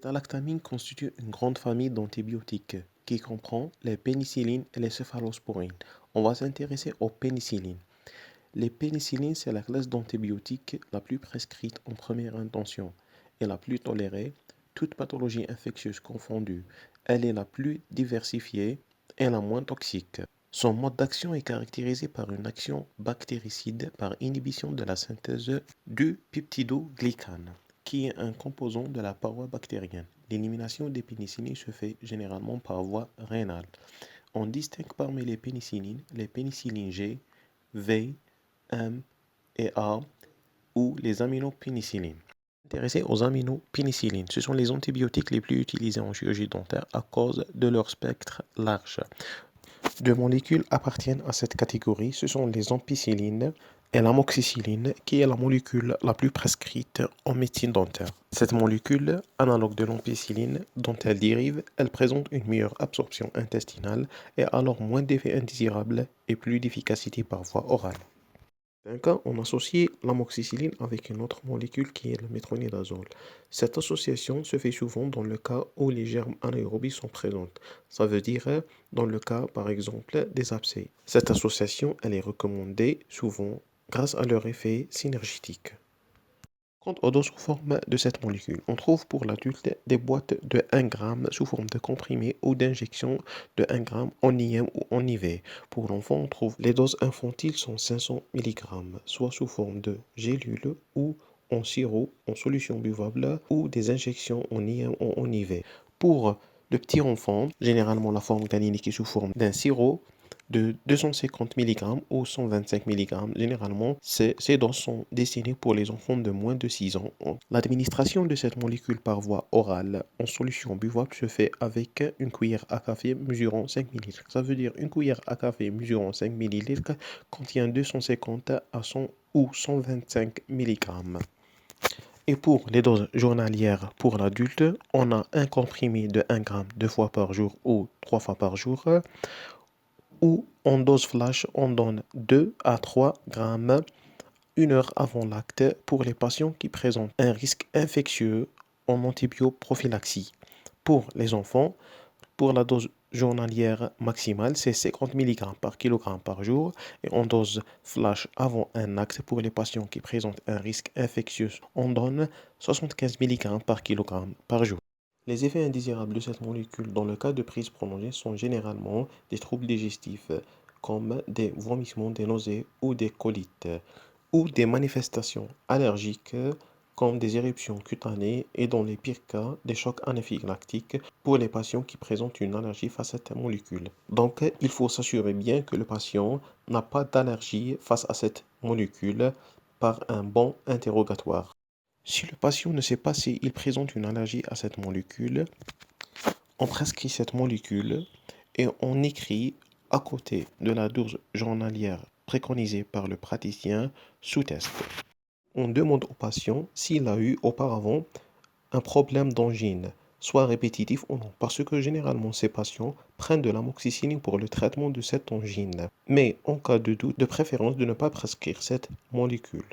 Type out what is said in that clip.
bêta-lactamine constitue une grande famille d'antibiotiques qui comprend les pénicillines et les céphalosporines. On va s'intéresser aux pénicillines. Les pénicillines, c'est la classe d'antibiotiques la plus prescrite en première intention et la plus tolérée, toute pathologie infectieuse confondue. Elle est la plus diversifiée et la moins toxique. Son mode d'action est caractérisé par une action bactéricide par inhibition de la synthèse du peptidoglycane, qui est un composant de la paroi bactérienne. L'élimination des pénicillines se fait généralement par voie rénale. On distingue parmi les pénicillines G, V, M et A ou les aminopénicillines. Intéressés aux aminopénicillines, ce sont les antibiotiques les plus utilisés en chirurgie dentaire à cause de leur spectre large. Deux molécules appartiennent à cette catégorie, ce sont les ampicillines et l'amoxicilline, qui est la molécule la plus prescrite en médecine dentaire. Cette molécule, analogue de l'ampicilline dont elle dérive, elle présente une meilleure absorption intestinale et alors moins d'effets indésirables et plus d'efficacité par voie orale. Dans un cas, on associe l'amoxicilline avec une autre molécule qui est le métronidazole. Cette association se fait souvent dans le cas où les germes anaérobies sont présents. Ça veut dire dans le cas, par exemple, des abcès. Cette association, elle est recommandée souvent grâce à leur effet synergétique. Quant aux doses sous forme de cette molécule, on trouve pour l'adulte des boîtes de 1 g sous forme de comprimé ou d'injection de 1 g en IM ou en IV. Pour l'enfant, on trouve les doses infantiles sont 500 mg, soit sous forme de gélules ou en sirop, en solution buvable ou des injections en IM ou en IV. Pour le petit enfant, généralement la forme caninique est sous forme d'un sirop de 250 mg ou 125 mg. Généralement, ces doses sont destinées pour les enfants de moins de 6 ans. L'administration de cette molécule par voie orale en solution buvable se fait avec une cuillère à café mesurant 5 ml. Ça veut dire une cuillère à café mesurant 5 ml contient 250 à 100 ou 125 mg. Et pour les doses journalières pour l'adulte, on a un comprimé de 1 g 2 fois par jour ou 3 fois par jour, ou en dose flash, on donne 2 à 3 grammes 1 heure avant l'acte pour les patients qui présentent un risque infectieux en antibioprophylaxie. Pour les enfants, pour la dose journalière maximale, c'est 50 mg par kg par jour. Et en dose flash avant un acte, pour les patients qui présentent un risque infectieux, on donne 75 mg par kg par jour. Les effets indésirables de cette molécule dans le cas de prise prolongée sont généralement des troubles digestifs, comme des vomissements, des nausées ou des colites, ou des manifestations allergiques, comme des éruptions cutanées et dans les pires cas, des chocs anaphylactiques pour les patients qui présentent une allergie face à cette molécule. Donc, il faut s'assurer bien que le patient n'a pas d'allergie face à cette molécule par un bon interrogatoire. Si le patient ne sait pas s'il présente une allergie à cette molécule, on prescrit cette molécule et on écrit à côté de la dose journalière préconisée par le praticien sous test. On demande au patient s'il a eu auparavant un problème d'angine, soit répétitif ou non, parce que généralement ces patients prennent de l'amoxicilline pour le traitement de cette angine. Mais en cas de doute, de préférence de ne pas prescrire cette molécule.